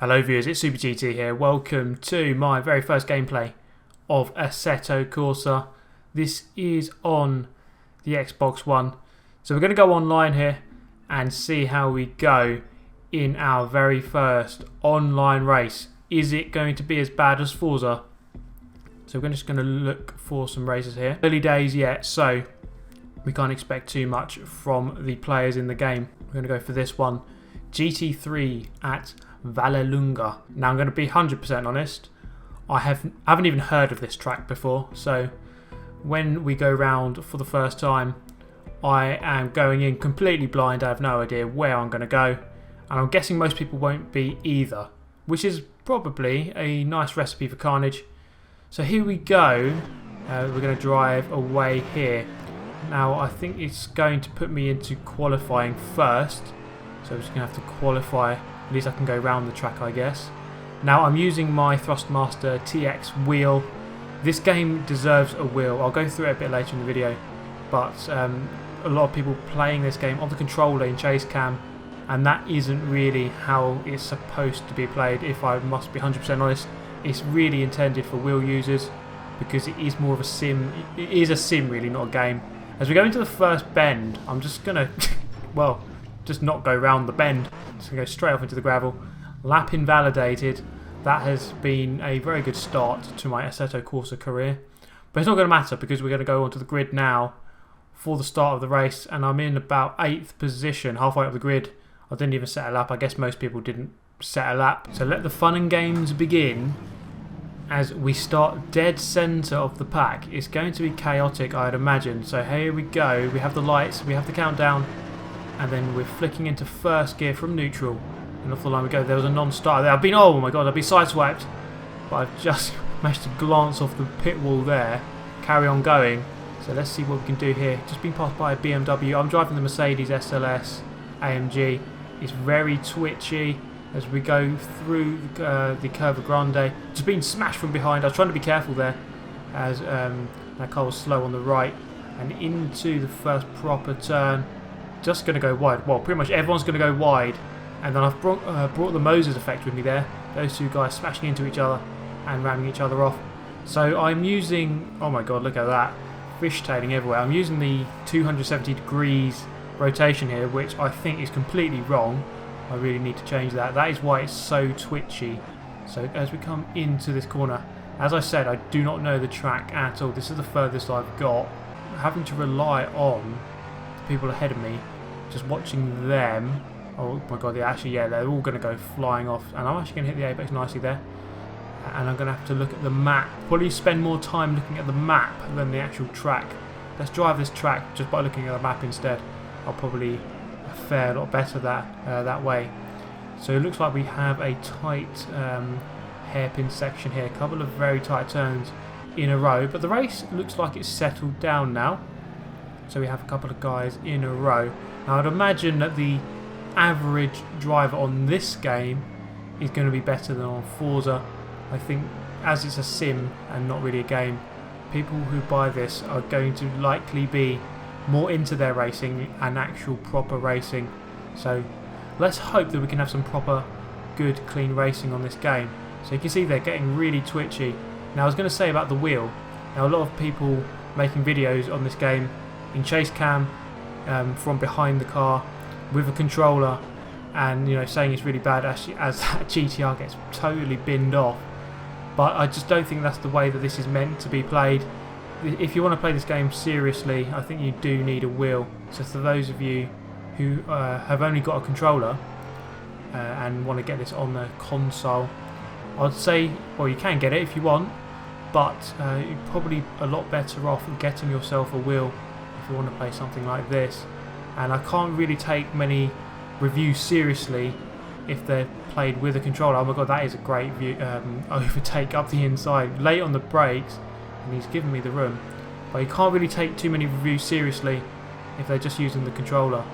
Hello viewers, it's Super GT here. Welcome to my very first gameplay of Assetto Corsa. This is on the Xbox One. So we're going to go online here and see how we go in our very first online race. Is it going to be as bad as Forza? So we're just going to look for some races here. Early days yet, so we can't expect too much from the players in the game. We're going to go for this one. GT3 at Vallelunga. Now I'm going to be 100% honest, I haven't even heard of this track before, so when we go round for the first time I am going in completely blind. I have no idea where I'm going to go, and I'm guessing most people won't be either, which is probably a nice recipe for carnage. So here we go. We're going to drive away here. Now I think it's going to put me into qualifying first, so I'm just going to have to qualify. At least I can go round the track, I guess. Now I'm using my Thrustmaster TX wheel. This game deserves a wheel. I'll go through it a bit later in the video, but a lot of people playing this game on the controller in chase cam, and that isn't really how it's supposed to be played. If I must be 100% honest, it's really intended for wheel users because it is more of a sim. It is a sim really, not a game. As we go into the first bend, I'm just gonna well, just not go round the bend. Just gonna go straight off into the gravel. Lap invalidated. That has been a very good start to my Assetto Corsa career, but it's not going to matter because we're going to go onto the grid now for the start of the race, and I'm in about 8th position, halfway up the grid. I didn't even set a lap. I guess most people didn't set a lap. So let the fun and games begin as we start dead centre of the pack. It's going to be chaotic, I'd imagine. So here we go. We have the lights, we have the countdown, and then we're flicking into first gear from neutral. And off the line we go. There was a non-starter there. Oh my god, I've been sideswiped. But I've just managed to glance off the pit wall there. Carry on going. So let's see what we can do here. Just been passed by a BMW. I'm driving the Mercedes SLS AMG. It's very twitchy as we go through the Curva Grande. Just being smashed from behind. I was trying to be careful there as that car was slow on the right. And into the first proper turn. Just going to go wide. Well, pretty much everyone's going to go wide. And then I've brought the Moses effect with me there. Those two guys smashing into each other and ramming each other off. So I'm using, oh my god, look at that, fishtailing everywhere. I'm using the 270 degrees rotation here, which I think is completely wrong. I really need to change that. That is why it's so twitchy. So as we come into this corner, as I said, I do not know the track at all. This is the furthest I've got. Having to rely on the people ahead of me, just watching them. Oh my god, they're all going to go flying off. And I'm actually going to hit the apex nicely there. And I'm going to have to look at the map. Probably spend more time looking at the map than the actual track. Let's drive this track just by looking at the map instead. I'll probably fare a lot better that way. So it looks like we have a tight hairpin section here. A couple of very tight turns in a row. But the race looks like it's settled down now. So we have a couple of guys in a row. Now I'd imagine that the average driver on this game is going to be better than on Forza. I think as it's a sim and not really a game, people who buy this are going to likely be more into their racing and actual proper racing. So let's hope that we can have some proper good clean racing on this game. So you can see they're getting really twitchy. Now I was going to say about the wheel. Now a lot of people making videos on this game in chase cam from behind the car with a controller, and saying it's really bad as that GTR gets totally binned off. But I just don't think that's the way that this is meant to be played. If you want to play this game seriously, I think you do need a wheel. So for those of you who have only got a controller and want to get this on the console, I'd say, well, you can get it if you want, but you're probably a lot better off getting yourself a wheel if you want to play something like this. And I can't really take many reviews seriously if they're played with a controller. Oh my god, that is a great view, overtake up the inside, late on the brakes, and he's given me the room. But you can't really take too many reviews seriously if they're just using the controller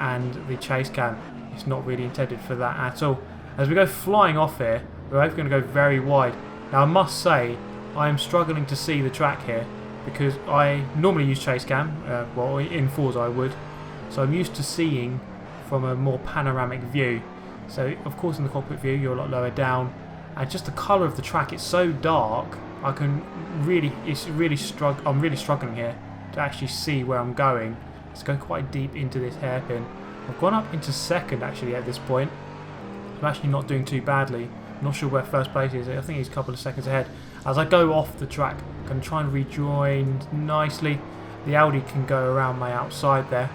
and the chase cam. It's not really intended for that at all. As we go flying off here, we're both going to go very wide. Now I must say, I am struggling to see the track here because I normally use chase cam, well in Forza I would. So I'm used to seeing from a more panoramic view. So of course in the cockpit view you're a lot lower down, and just the colour of the track, it's so dark. I can really, I'm really struggling here to actually see where I'm going. Let's go quite deep into this hairpin. I've gone up into second actually at this point. I'm actually not doing too badly. I'm not sure where first place is. I think he's a couple of seconds ahead. As I go off the track, I'm going to try and rejoin nicely. The Audi can go around my outside there,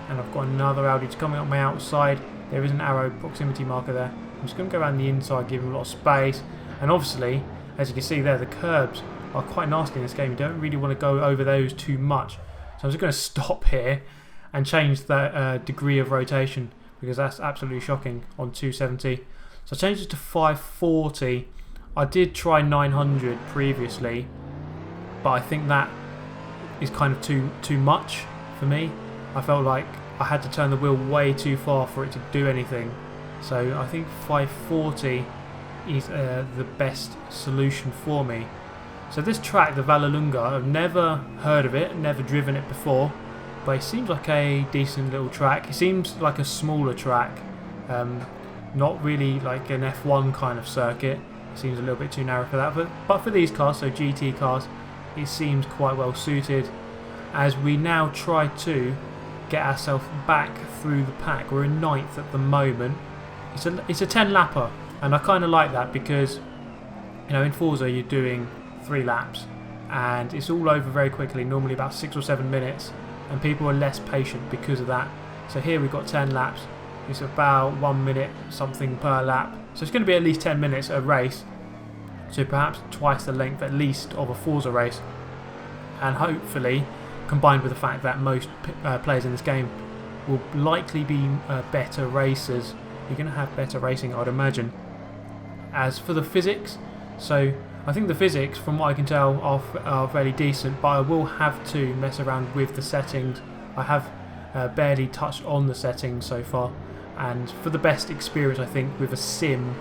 and I've got another Audi coming up my outside. There is an arrow proximity marker there. I'm just going to go around the inside, give him a lot of space. And obviously, as you can see there, the curbs are quite nasty in this game. You don't really want to go over those too much. So I'm just going to stop here and change the degree of rotation, because that's absolutely shocking on 270. So I changed it to 540. I did try 900 previously, but I think that is kind of too much for me. I felt like I had to turn the wheel way too far for it to do anything. So I think 540 is the best solution for me. So this track, the Vallelunga, I've never heard of it, never driven it before, but it seems like a decent little track. It seems like a smaller track, not really like an F1 kind of circuit. It seems a little bit too narrow for that, but for these cars, so GT cars, it seems quite well suited. As we now try to get ourselves back through the pack, we're in 9th at the moment. It's a 10 lapper, and I kind of like that because, you know, in Forza you're doing 3 laps and it's all over very quickly, normally about 6 or 7 minutes, and people are less patient because of that. So here we've got 10 laps. It's about 1 minute something per lap, so it's going to be at least 10 minutes a race, so perhaps twice the length at least of a Forza race. And hopefully, combined with the fact that most players in this game will likely be better racers, you're going to have better racing, I'd imagine. As for the physics, so I think the physics, from what I can tell, are fairly decent, but I will have to mess around with the settings. I have barely touched on the settings so far, and for the best experience, I think with a sim,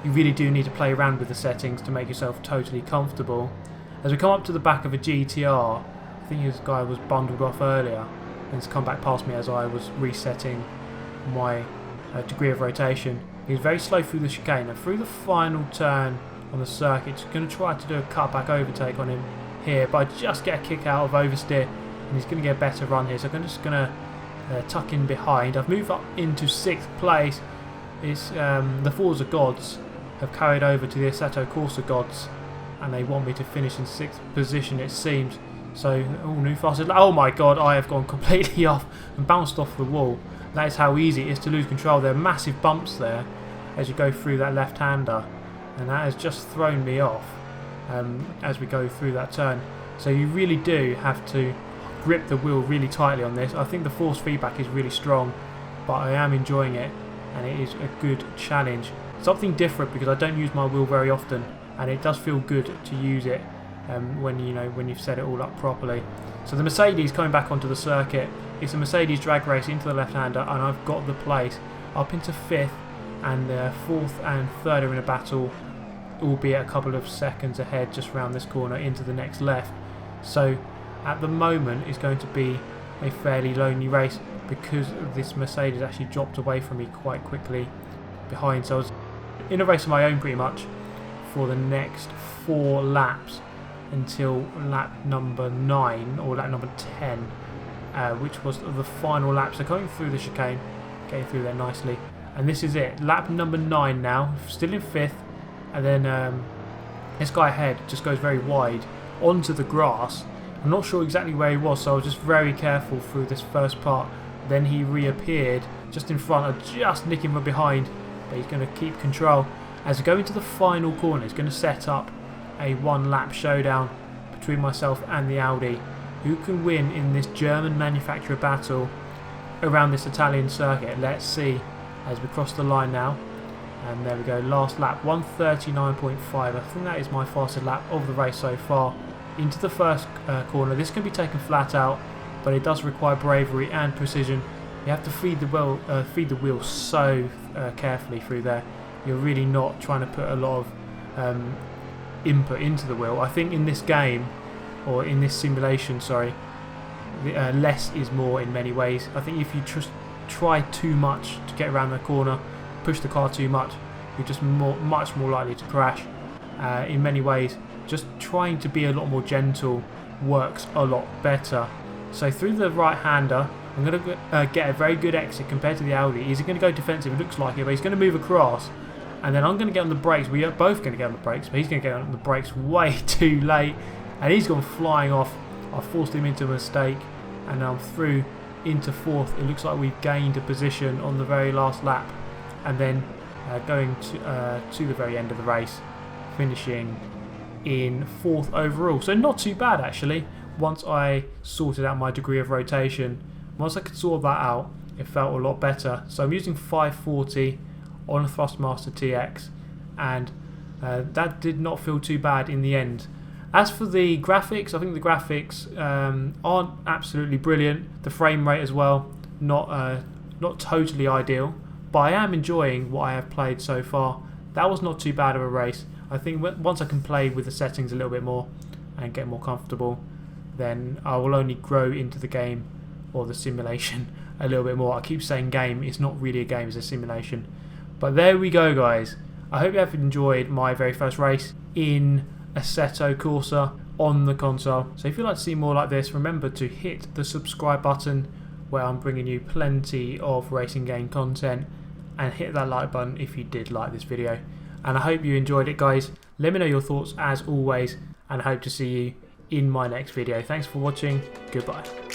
you really do need to play around with the settings to make yourself totally comfortable. As we come up to the back of a GTR, I think this guy was bundled off earlier and has come back past me as I was resetting my degree of rotation. He's very slow through the chicane, and through the final turn on the circuit, just going to try to do a cutback overtake on him here, but I just get a kick out of oversteer, and he's going to get a better run here, so I'm just going to tuck in behind. I've moved up into 6th place. It's the Forza gods have carried over to the Assetto Corsa gods, and they want me to finish in 6th position, it seems. So, new fastest. Oh my god, I have gone completely off and bounced off the wall. That is how easy it is to lose control. There are massive bumps there as you go through that left-hander, and that has just thrown me off as we go through that turn. So you really do have to grip the wheel really tightly on this. I think the force feedback is really strong, but I am enjoying it, and it is a good challenge. Something different because I don't use my wheel very often, and it does feel good to use it when you've set it all up properly. So the Mercedes coming back onto the circuit, it's a Mercedes drag race into the left-hander, and I've got the place up into 5th, and 4th and 3rd are in a battle, albeit a couple of seconds ahead just round this corner into the next left. So at the moment it's going to be a fairly lonely race because this Mercedes actually dropped away from me quite quickly behind. So I was in a race of my own pretty much for the next 4 laps until lap number 9 or lap number 10, which was the final lap. So going through the chicane, getting through there nicely, and this is it, lap number 9 now, still in 5th, and then this guy ahead just goes very wide onto the grass. I'm not sure exactly where he was, so I was just very careful through this first part. Then he reappeared just in front. I just nick him from behind, but he's going to keep control. As we go into the final corner, he's going to set up a 1-lap showdown between myself and the Audi. Who can win in this German manufacturer battle around this Italian circuit? Let's see as we cross the line now. And there we go, last lap, 1:39.5. I think that is my fastest lap of the race so far. Into the first corner. This can be taken flat out, but it does require bravery and precision. You have to feed the wheel so carefully through there. You're really not trying to put a lot of input into the wheel. I think in this game, or in this simulation, sorry, less is more in many ways. I think if you just try too much to get around the corner, push the car too much, you're just much more likely to crash. In many ways, just trying to be a lot more gentle works a lot better. So through the right-hander, I'm going to get a very good exit compared to the Audi. He's going to go defensive, it looks like it, but he's going to move across. And then I'm going to get on the brakes. We are both going to get on the brakes, but he's going to get on the brakes way too late. And he's gone flying off. I forced him into a mistake. And now I'm through into fourth. It looks like we've gained a position on the very last lap. And then going to the very end of the race, finishing in fourth overall. So not too bad actually. Once I sorted out my degree of rotation, once I could sort that out, it felt a lot better. So I'm using 540 on a Thrustmaster TX, and that did not feel too bad in the end. As for the graphics, I think the graphics aren't absolutely brilliant. The frame rate as well, not totally ideal, but I am enjoying what I have played so far. That was not too bad of a race. I think once I can play with the settings a little bit more and get more comfortable, then I will only grow into the game or the simulation a little bit more. I keep saying game, it's not really a game, it's a simulation. But there we go guys. I hope you have enjoyed my very first race in Assetto Corsa on the console. So if you'd like to see more like this, remember to hit the subscribe button where I'm bringing you plenty of racing game content, and hit that like button if you did like this video. And I hope you enjoyed it guys. Let me know your thoughts as always, and I hope to see you in my next video. Thanks for watching. Goodbye.